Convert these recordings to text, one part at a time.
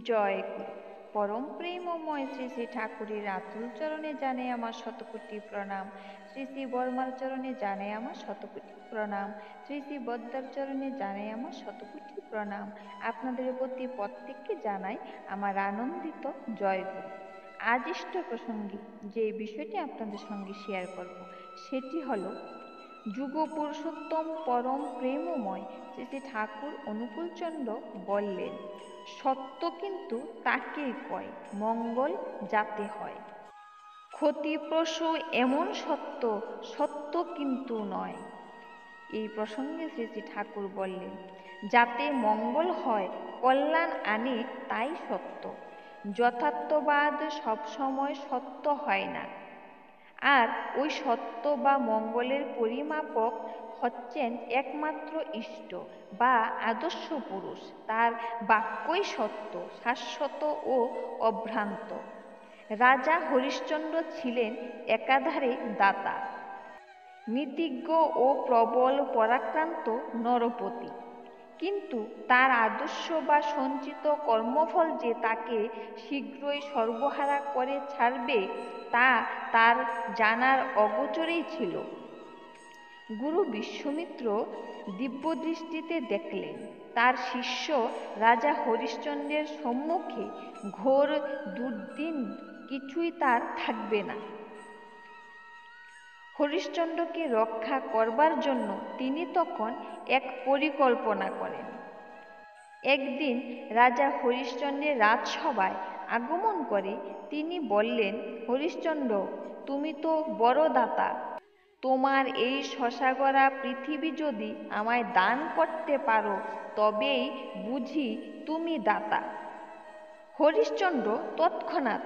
জয় গুরু। পরম প্রেমময় শ্রী শ্রী ঠাকুরের আতুল চরণে জানে আমার শতকোটি প্রণাম। শ্রী শ্রী বর্মার চরণে জানে আমার শতকোটি প্রণাম। শ্রী শ্রী বদ্দার চরণে জানে আমার শতকোটি প্রণাম। আপনাদের প্রতি প্রত্যেককে জানাই আমার আনন্দিত জয় গুরু। আজ ইষ্ট প্রসঙ্গে যে বিষয়টি আপনাদের সঙ্গে শেয়ার করব সেটি হলো যুগ পুরুষোত্তম পরম প্রেমময় শ্রী শ্রী ঠাকুর অনুকূলচন্দ্র বললেন, সত্য কিন্তু তাকেই কয় মঙ্গল যাতে হয়। ক্ষতিপ্রসূ এমন সত্য, সত্য কিন্তু নয়। এই প্রসঙ্গে শ্রী শ্রী ঠাকুর বললেন, যাতে মঙ্গল হয়, কল্যাণ আনে, তাই সত্য। যথার্থবাদ সবসময় সত্য হয় না। আর ওই সত্য বা মঙ্গলের পরিমাপক হচ্ছেন একমাত্র ইষ্ট বা আদর্শ পুরুষ। তার বাক্যই সত্য, শাশ্বত ও অভ্রান্ত। রাজা হরিশ্চন্দ্র ছিলেন একাধারে দাতা, নীতিজ্ঞ ও প্রবল পরাক্রান্ত নরপতি। কিন্তু তার আদর্শ বা সঞ্চিত কর্মফল যে তাকে শীঘ্রই সর্বহারা করে ছাড়বে তা তার জানার অগোচরেই ছিল। গুরু বিশ্বমিত্র দিব্যদৃষ্টিতে দেখলেন, তার শিষ্য রাজা হরিশ্চন্দ্রের সম্মুখে ঘোর দুর্দিন কিছুই তার থাকবে না। হরিশ্চন্দ্রকে রক্ষা করবার জন্য তিনি তখন এক পরিকল্পনা করেন। একদিন রাজা হরিশ্চন্দ্রের রাজসভায় আগমন করে তিনি বললেন, হরিশ্চন্দ্র, তুমি তো বড় দাতা, তোমার এই শশাগড়া পৃথিবী যদি আমায় দান করতে পারো তবেই বুঝি তুমি দাতা। হরিশ্চন্দ্র তৎক্ষণাৎ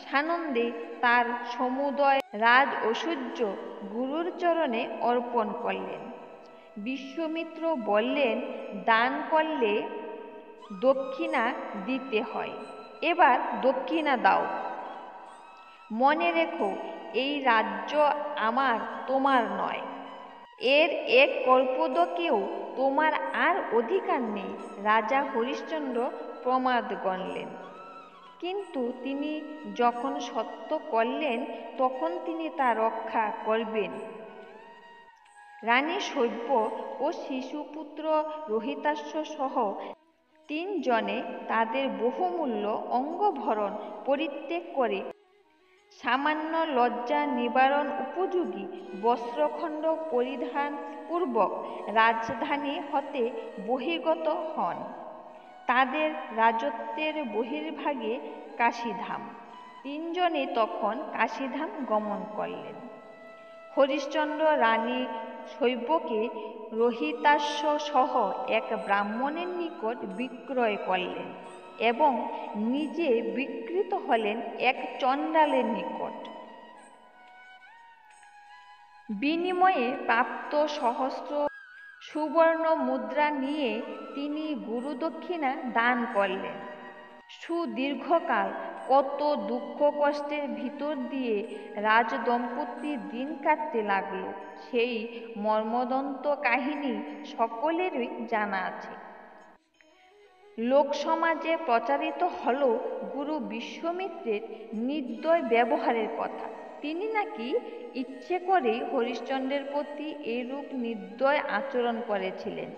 সানন্দে তার সমুদয় রাজ ঐশ্বর্য গুরুর চরণে অর্পণ করলেন। বিশ্বমিত্র বললেন, দান করলে দক্ষিণা দিতে হয়, এবার দক্ষিণা দাও। মনে রেখো, এই রাজ্য আমার, তোমার নয়। এর এক কল্পদকেও তোমার আর অধিকার নেই। রাজা হরিশ্চন্দ্র প্রমাদ গণলেন, কিন্তু তিনি যখন সত্য করলেন তখন তিনি তা রক্ষা করবেন। রানী শৈব্য ও শিশুপুত্র রোহিতাশ্ব সহ 3 জনে তাদের বহুমূল্য অঙ্গভরণ পরিত্যাগ করে সামান্য লজ্জা নিবারণ উপযোগী বস্ত্রখণ্ড পরিধান পূর্বক রাজধানী হতে বহির্গত হন। তাদের রাজত্বের বহির্ভাগে কাশীধাম। 3 জনে তখন কাশীধাম গমন করলেন। হরিশ্চন্দ্র রানী শৈব্যকে রোহিতাশ্ব সহ এক ব্রাহ্মণের নিকট বিক্রয় করলেন এবং নিজে বিক্রীত হলেন এক চণ্ডালের নিকট। বিনিময়ে প্রাপ্ত সহস্র সুবর্ণ মুদ্রা নিয়ে তিনি গুরুদক্ষিণা দান করলেন। সুদীর্ঘকাল কত দুঃখ কষ্টের ভিতর দিয়ে রাজদম্পতির দিন কাটতে লাগল, সেই মর্মদন্ত কাহিনী সকলেরই জানা আছে। লোকসমাজে প্রচারিত হল গুরু বিশ্বমিত্রের নির্দয় ব্যবহারের কথা। তিনি নাকি ইচ্ছে করেই হরিশ্চন্দ্রের প্রতি এইরূপ নির্দয় আচরণ করেছিলেন।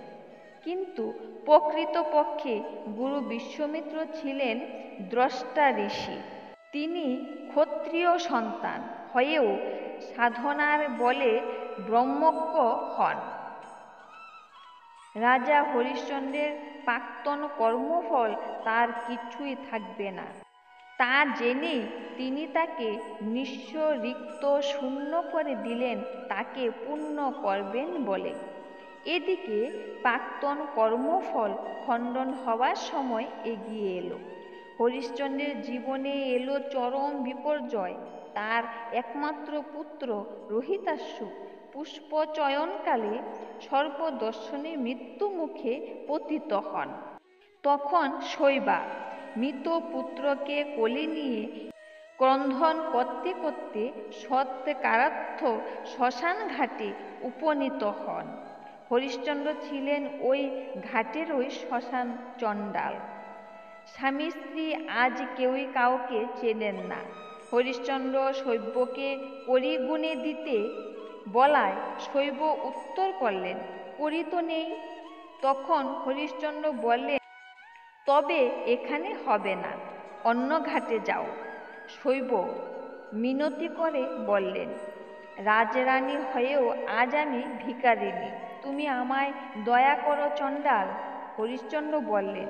কিন্তু প্রকৃতপক্ষে গুরু বিশ্বমিত্র ছিলেন দ্রষ্টা ঋষি। তিনি ক্ষত্রিয় সন্তান হয়েও সাধনার বলে ব্রহ্মজ্ঞ হন। রাজা হরিশ্চন্দ্রের প্রাক্তন কর্মফল তার কিছুই থাকবে না, তা জেনেই তিনি তাকে নিঃস্ব, রিক্ত, শূন্য করে দিলেন তাকে পূর্ণ করবেন বলে। এদিকে প্রাক্তন কর্মফল খণ্ডন হবার সময় এগিয়ে এলো। হরিশ্চন্দ্রের জীবনে এলো চরম বিপর্যয়। তার একমাত্র পুত্র রোহিতাশ্ব পুষ্পচয়নকালে সর্পদর্শনে মৃত্যু মুখে পতিত হন। তখন শৈবা মৃত পুত্রকে কোলে নিয়ে ক্রন্দন করতে করতে সৎকারার্থ শ্মশান ঘাটে উপনীত হন। হরিশ্চন্দ্র ছিলেন ওই ঘাটেরই শ্মশান চণ্ডাল। স্বামী স্ত্রী আজ কেউই কাউকে চেনেন না। হরিশ্চন্দ্র শৈব্যকে কড়ি গুনে দিতে বলায় শৈব্য উত্তর করলেন, কড়ি তো নেই। তখন হরিশ্চন্দ্র বললেন, তবে এখানে হবে না, অন্য ঘাটে যাও। শৈব্য মিনতি করে বললেন, রাজরানী হয়েও আজ আমি ভিখারিনী, তুমি আমায় দয়া করো চণ্ডাল। হরিশ্চন্দ্র বললেন,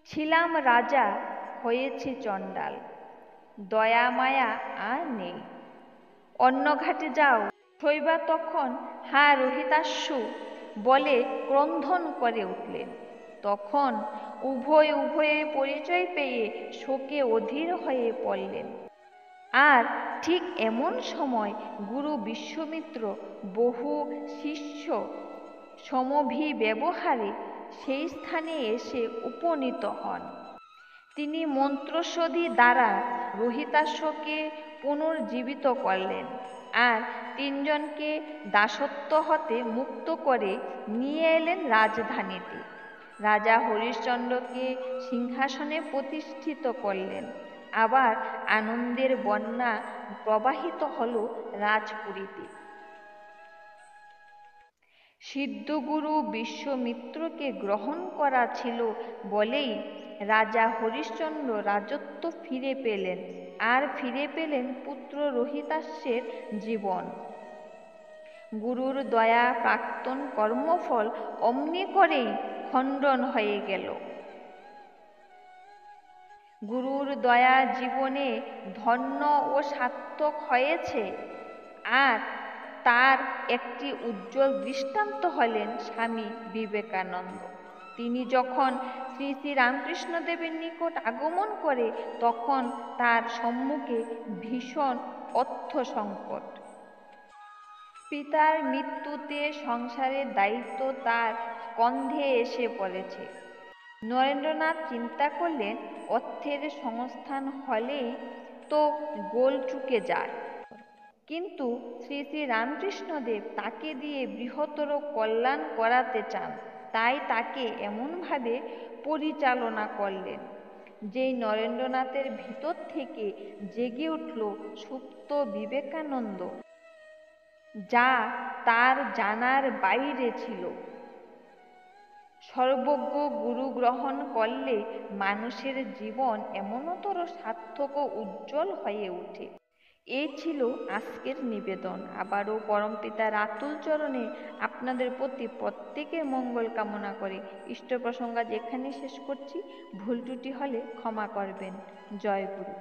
ছিলাম রাজা, হয়েছি চণ্ডাল, দয়া মায়া আর নেই, অন্য ঘাটে যাও। শৈবা তখন হা রহিতাস্যু বলে ক্রন্ধন করে উঠলেন। তখন উভয়ের পরিচয় পেয়ে শোকে অধীর হয়ে পড়লেন। আর ঠিক এমন সময় গুরু বিশ্বামিত্র বহু শিষ্য সমভিব্যবহারে সেই স্থানে এসে উপনীত হন। তিনি মন্ত্রসুধি দ্বারা রহিতাশ্বকে পুনর্জীবিত করলেন আর তিনজনকে দাসত্ব হতে মুক্ত করে নিয়ে এলেন রাজধানীতে। রাজা হরিশ্চন্দ্রকে সিংহাসনে প্রতিষ্ঠিত করলেন। আবার আনন্দের বন্যা প্রবাহিত হল রাজপুরীতে। সিদ্ধগুরু বিশ্বামিত্রকে গ্রহণ করা ছিল বলেই রাজা হরিশ্চন্দ্র রাজত্ব ফিরে পেলেন আর ফিরে পেলেন পুত্র রহিতাস্যের জীবন। গুরুর দয়া প্রাক্তন কর্মফল অমনি করেই খণ্ডন হয়ে গেল। গুরুর দয়া জীবনে ধন্য ও সার্থক হয়েছে, আর তার একটি উজ্জ্বল দৃষ্টান্ত হলেন স্বামী বিবেকানন্দ। তিনি যখন শ্রী শ্রী রামকৃষ্ণদেবের নিকট আগমন করে তখন তার সম্মুখে ভীষণ অর্থ সংকট। পিতার মৃত্যুতে সংসারের দায়িত্ব তার কন্ধে এসে পড়েছে। নরেন্দ্রনাথ চিন্তা করলেন, অর্থের সংস্থান হলেই তো গোল চুকে যায়। কিন্তু শ্রী শ্রী রামকৃষ্ণদেব তাকে দিয়ে বৃহত্তর কল্যাণ করাতে চান, তাই তাকে এমনভাবে পরিচালনা করলেন যেই নরেন্দ্রনাথের ভিতর থেকে জেগে উঠল সুপ্ত বিবেকানন্দ, যা তার জানার বাইরে ছিল। সর্বজ্ঞ গুরু গ্রহণ করলে মানুষের জীবন এমনতর সার্থক ও উজ্জ্বল হয়ে ওঠে। এই ছিল আজকের নিবেদন। আবারও পরমপিতার আতুল চরণে আপনাদের প্রতি প্রত্যেকের মঙ্গল কামনা করে ইষ্ট প্রসঙ্গ যেখানে শেষ করছি। ভুল ত্রুটি হলে ক্ষমা করবেন। জয় গুরু।